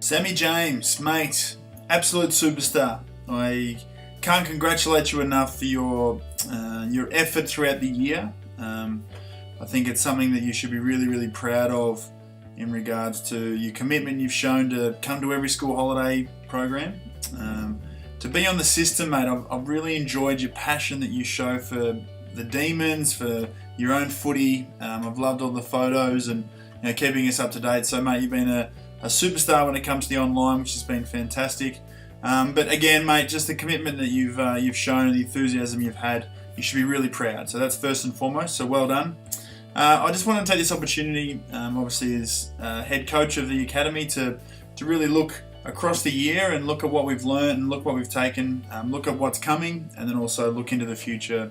Sammy James, mate, absolute superstar. I can't congratulate you enough for your effort throughout the year. I think it's something that you should be really, really proud of in regards to your commitment you've shown to come to every school holiday program. To be on the system, mate, I've really enjoyed your passion that you show for the Demons, for your own footy. I've loved all the photos and keeping us up to date. So, mate, you've been a superstar when it comes to the online, which has been fantastic. But again, mate, just the commitment that you've shown and the enthusiasm you've had, you should be really proud. So that's first and foremost. So well done. I just want to take this opportunity, obviously as head coach of the academy, to really look across the year and look at what we've learned and look what we've taken, look at what's coming, and then also look into the future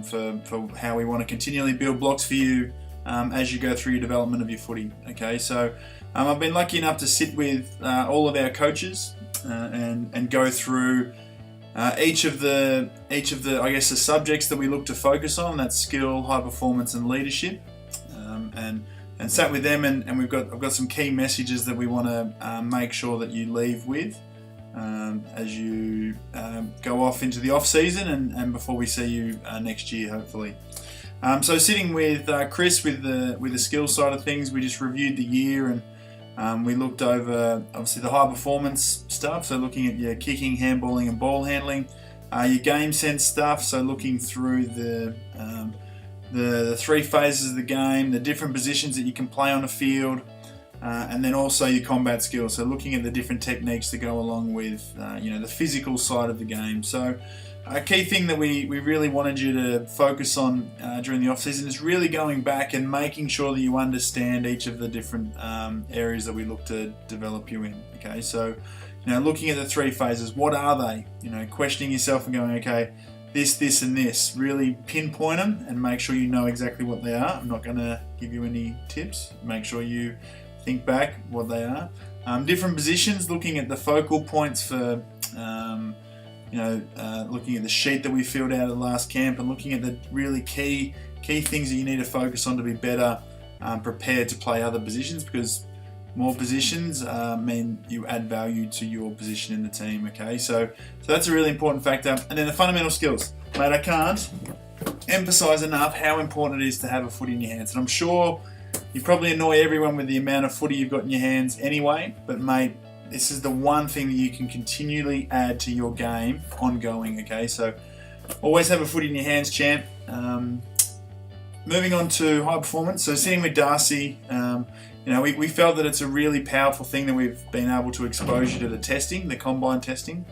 for how we want to continually build blocks for you as you go through your development of your footy. Okay, so I've been lucky enough to sit with all of our coaches and go through each of the I guess the subjects that we look to focus on. That's skill, high performance, and leadership. And sat with them, and I've got some key messages that we want to make sure that you leave with as you go off into the off season and before we see you next year, hopefully. So sitting with Chris with the skill side of things, we just reviewed the year and we looked over obviously the high performance stuff. So looking at your kicking, handballing, and ball handling, your game sense stuff. So looking through the three phases of the game, the different positions that you can play on a field, and then also your combat skills. So looking at the different techniques that go along with the physical side of the game. So a key thing that we really wanted you to focus on during the off season is really going back and making sure that you understand each of the different areas that we look to develop you in. Okay, so looking at the three phases, what are they? Questioning yourself and going, okay, this, and this. Really pinpoint them and make sure you know exactly what they are. I'm not going to give you any tips. Make sure you think back what they are. Different positions, looking at the focal points for, looking at the sheet that we filled out at the last camp and looking at the really key things that you need to focus on to be better prepared to play other positions, because more positions mean you add value to your position in the team. Okay, so that's a really important factor. And then the fundamental skills, mate. I can't emphasize enough how important it is to have a footy in your hands. And I'm sure you probably annoy everyone with the amount of footy you've got in your hands anyway. But mate, this is the one thing that you can continually add to your game ongoing. Okay, so always have a footy in your hands, champ. Moving on to high performance. So sitting with Darcy. We felt that it's a really powerful thing that we've been able to expose you to the testing, the combine testing.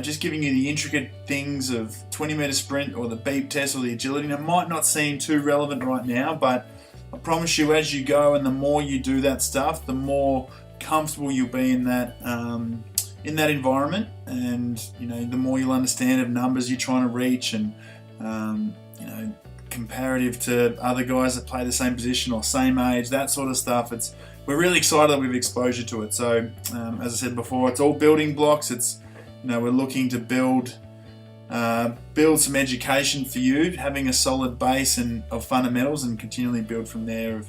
Just giving you the intricate things of 20-metre sprint or the beep test or the agility. Now, it might not seem too relevant right now, but I promise you, as you go and the more you do that stuff, the more comfortable you'll be in that environment, and the more you'll understand of numbers you're trying to reach, and comparative to other guys that play the same position or same age, that sort of stuff. We're really excited that we've exposure to it. So as I said before, it's all building blocks. It's we're looking to build some education for you, having a solid base of fundamentals, and continually build from there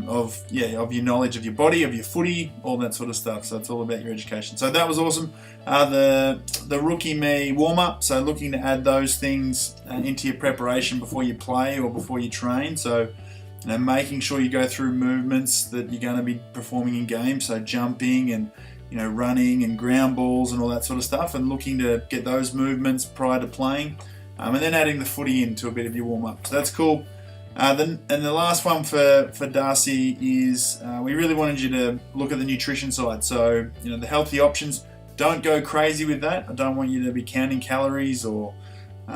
of your knowledge of your body, of your footy, all that sort of stuff. So it's all about your education. So that was awesome. The rookie me warm up. So looking to add those things into your preparation before you play or before you train. So making sure you go through movements that you're going to be performing in game. So jumping and running and ground balls and all that sort of stuff, and looking to get those movements prior to playing, and then adding the footy into a bit of your warm up. So that's cool. And the last one for Darcy is we really wanted you to look at the nutrition side. So, the healthy options, don't go crazy with that. I don't want you to be counting calories or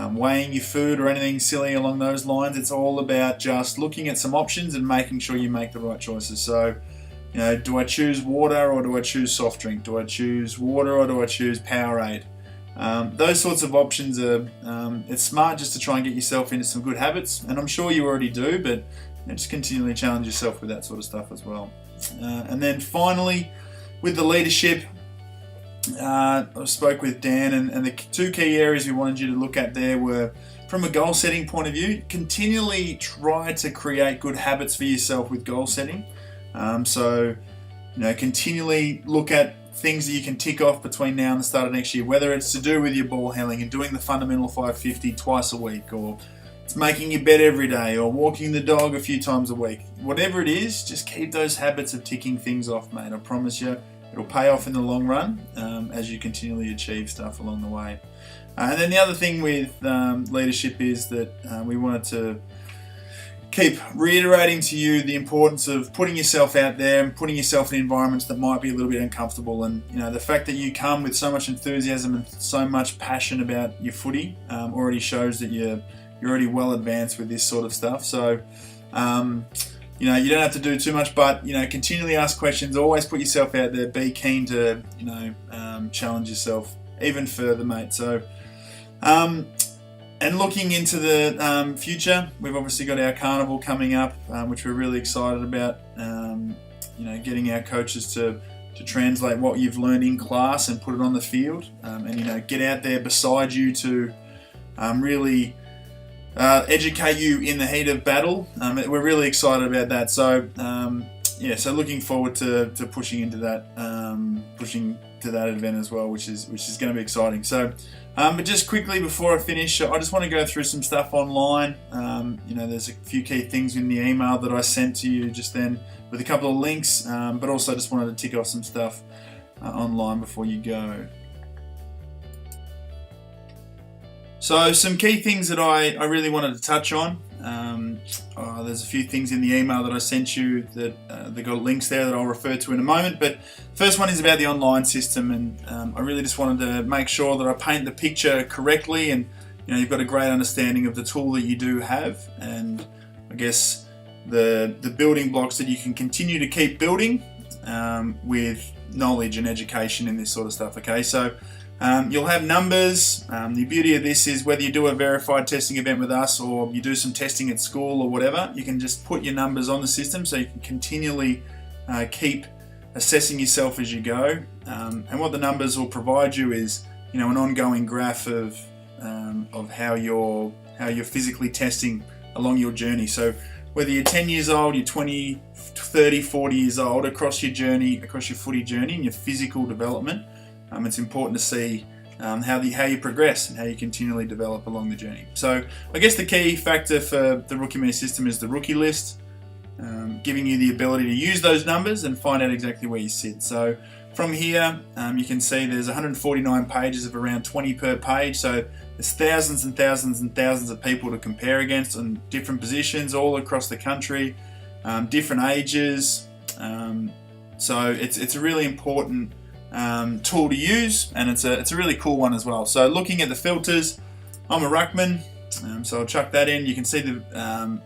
weighing your food or anything silly along those lines. It's all about just looking at some options and making sure you make the right choices. So, do I choose water or do I choose soft drink? Do I choose water or do I choose Powerade? Those sorts of options are, it's smart just to try and get yourself into some good habits, and I'm sure you already do, but just continually challenge yourself with that sort of stuff as well. And then finally, with the leadership, I spoke with Dan, and the two key areas we wanted you to look at there were, from a goal setting point of view, continually try to create good habits for yourself with goal setting. So continually look at things that you can tick off between now and the start of next year, whether it's to do with your ball handling and doing the fundamental 550 twice a week, or it's making your bed every day, or walking the dog a few times a week. Whatever it is, just keep those habits of ticking things off, mate. I promise you, it'll pay off in the long run as you continually achieve stuff along the way. And then the other thing with leadership is that we wanted to keep reiterating to you the importance of putting yourself out there and putting yourself in environments that might be a little bit uncomfortable. And the fact that you come with so much enthusiasm and so much passion about your footy already shows that you're already well advanced with this sort of stuff. So you don't have to do too much, but continually ask questions. Always put yourself out there. Be keen to challenge yourself even further, mate. So. And looking into the future, we've obviously got our carnival coming up, which we're really excited about. Getting our coaches to translate what you've learned in class and put it on the field, and get out there beside you to really educate you in the heat of battle. We're really excited about that. So so looking forward to pushing into that, pushing to that event as well, which is going to be exciting. So. But just quickly before I finish, I just want to go through some stuff online. There's a few key things in the email that I sent to you just then with a couple of links, but also just wanted to tick off some stuff online before you go. So some key things that I really wanted to touch on. There's a few things in the email that I sent you that they got links there that I'll refer to in a moment. But first one is about the online system, and I really just wanted to make sure that I paint the picture correctly, and you've got a great understanding of the tool that you do have, and I guess the building blocks that you can continue to keep building with knowledge and education in this sort of stuff. Okay, so. You'll have numbers. The beauty of this is whether you do a verified testing event with us or you do some testing at school or whatever, you can just put your numbers on the system so you can continually keep assessing yourself as you go. And what the numbers will provide you is, an ongoing graph of how you're physically testing along your journey. So whether you're 10 years old, you're 20, 30, 40 years old, across your footy journey and your physical development, it's important to see how you progress and how you continually develop along the journey. So I guess the key factor for the Rookie Me system is the rookie list, giving you the ability to use those numbers and find out exactly where you sit. So from here, you can see there's 149 pages of around 20 per page. So there's thousands and thousands and thousands of people to compare against on different positions all across the country, different ages. So it's a really important tool to use, and it's a really cool one as well. So looking at the filters, I'm a ruckman, so I'll chuck that in. You can see the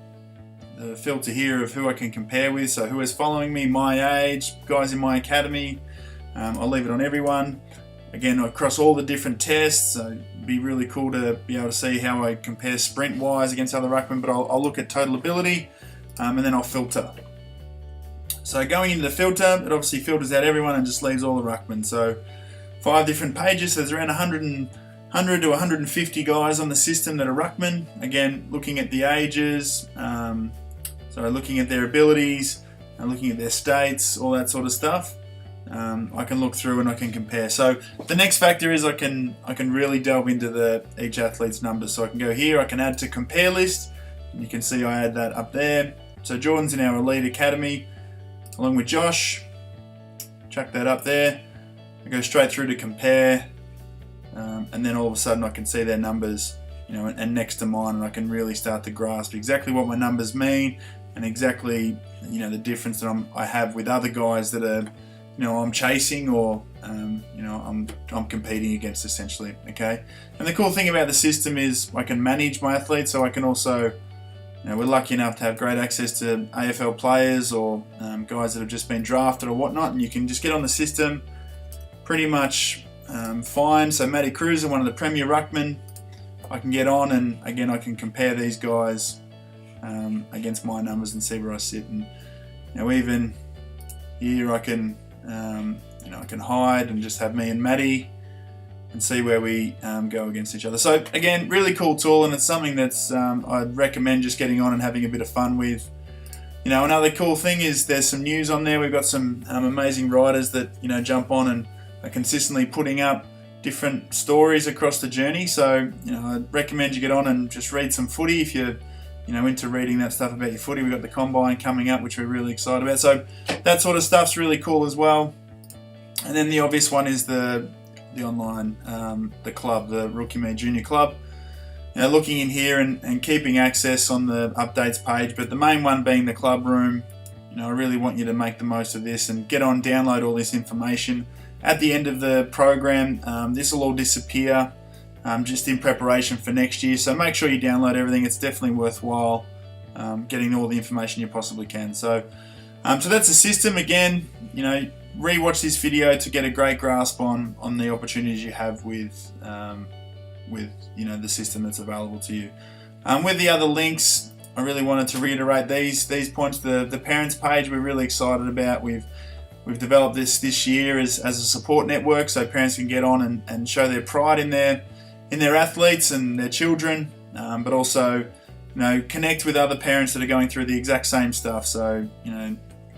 filter here of who I can compare with, so who is following me, my age, guys in my academy. I'll leave it on everyone. Again, across all the different tests, so it'd be really cool to be able to see how I compare sprint wise against other ruckmen, but I'll look at total ability, and then I'll filter. So going into the filter, it obviously filters out everyone and just leaves all the ruckmen. So 5 different pages, so there's around 100 to 150 guys on the system that are ruckmen. Again, looking at the ages, so looking at their abilities, and looking at their states, all that sort of stuff. I can look through and I can compare. So the next factor is I can really delve into each athlete's numbers. So I can go here, I can add to compare list, and you can see I add that up there. So Jordan's in our elite academy, along with Josh. Chuck that up there. I go straight through to compare, and then all of a sudden I can see their numbers, and next to mine, and I can really start to grasp exactly what my numbers mean and exactly, the difference that I have with other guys that are, I'm chasing or, I'm competing against essentially. Okay, and the cool thing about the system is I can manage my athletes, so I can also. We're lucky enough to have great access to AFL players or guys that have just been drafted or whatnot, and you can just get on the system pretty much fine. So Matty Cruiser, one of the premier ruckmen, I can get on, and again I can compare these guys against my numbers and see where I sit. And even here I can I can hide and just have me and Matty and see where we go against each other. So again, really cool tool, and it's something that's I'd recommend just getting on and having a bit of fun with. Another cool thing is there's some news on there. We've got some amazing writers that jump on and are consistently putting up different stories across the journey. So I recommend you get on and just read some footy if you're into reading that stuff about your footy. We've got the combine coming up, which we're really excited about. So that sort of stuff's really cool as well. And then the obvious one is the online, the club, the Rookie Me Junior Club. Looking in here and keeping access on the updates page, but the main one being the club room. I really want you to make the most of this and get on, download all this information. At the end of the program, this will all disappear just in preparation for next year. So make sure you download everything. It's definitely worthwhile getting all the information you possibly can. So that's the system. Again, re-watch this video to get a great grasp on the opportunities you have with the system that's available to you. With the other links, I really wanted to reiterate these points. The parents page we're really excited about. We've developed this year as a support network, so parents can get on and show their pride in their athletes and their children, but also connect with other parents that are going through the exact same stuff. So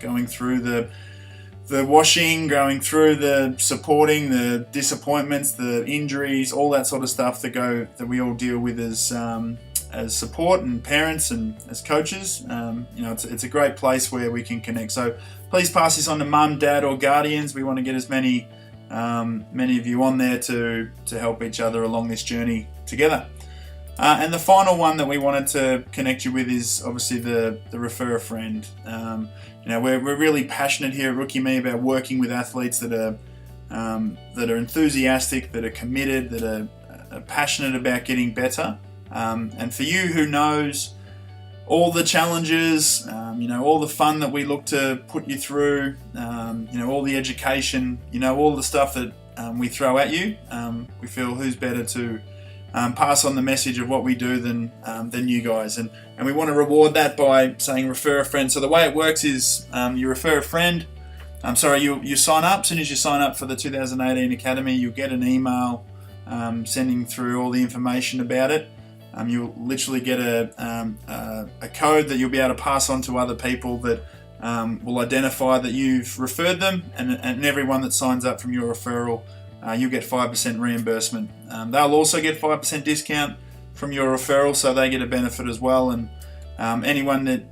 going through the washing, going through the supporting, the disappointments, the injuries, all that sort of stuff that we all deal with as support and parents and as coaches. It's a great place where we can connect. So please pass this on to mum, dad, or guardians. We want to get as many of you on there to help each other along this journey together. And the final one that we wanted to connect you with is obviously the refer a friend. We're really passionate here at Rookie Me about working with athletes that are enthusiastic, that are committed, that are passionate about getting better. And for you who knows all the challenges, all the fun that we look to put you through, all the education, all the stuff that we throw at you, we feel who's better to pass on the message of what we do than you guys, and we want to reward that by saying refer a friend. So the way it works is you refer a friend. You sign up. As soon as you sign up for the 2018 Academy, you'll get an email sending through all the information about it. You'll literally get a code that you'll be able to pass on to other people that will identify that you've referred them, and everyone that signs up from your referral, you'll get 5% reimbursement. They'll also get 5% discount from your referral, so they get a benefit as well. And everyone that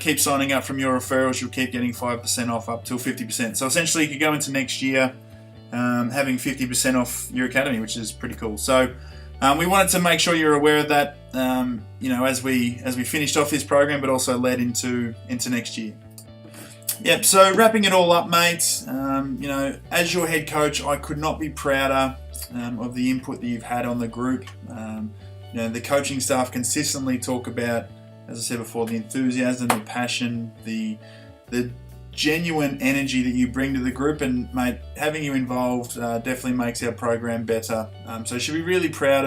keeps signing up from your referrals, you'll keep getting 5% off up till 50%. So essentially, you could go into next year having 50% off your academy, which is pretty cool. So we wanted to make sure you're aware of that, as we finished off this program, but also led into next year. Yep, so wrapping it all up, mates, as your head coach, I could not be prouder of the input that you've had on the group. The coaching staff consistently talk about, as I said before, the enthusiasm, the passion, the genuine energy that you bring to the group, and mate, having you involved definitely makes our program better. So you should be really proud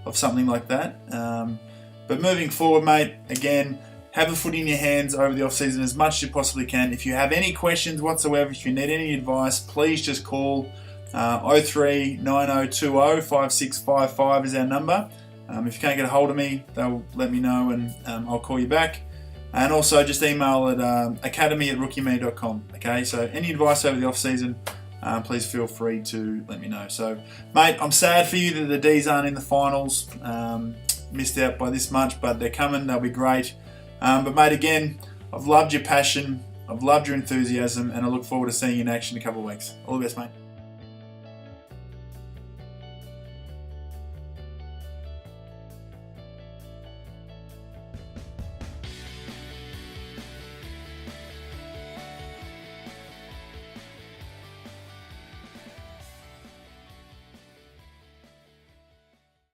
of something like that. But moving forward, mate, again, have a footy in your hands over the off-season as much as you possibly can. If you have any questions whatsoever, if you need any advice, please just call 03 9020 5655 is our number. If you can't get a hold of me, they'll let me know and I'll call you back. And also just email at academy@rookieme.com. Okay, so any advice over the off-season, please feel free to let me know. So, mate, I'm sad for you that the D's aren't in the finals. Missed out by this much, but they're coming. They'll be great. But mate, again, I've loved your passion, I've loved your enthusiasm, and I look forward to seeing you in action in a couple of weeks. All the best, mate.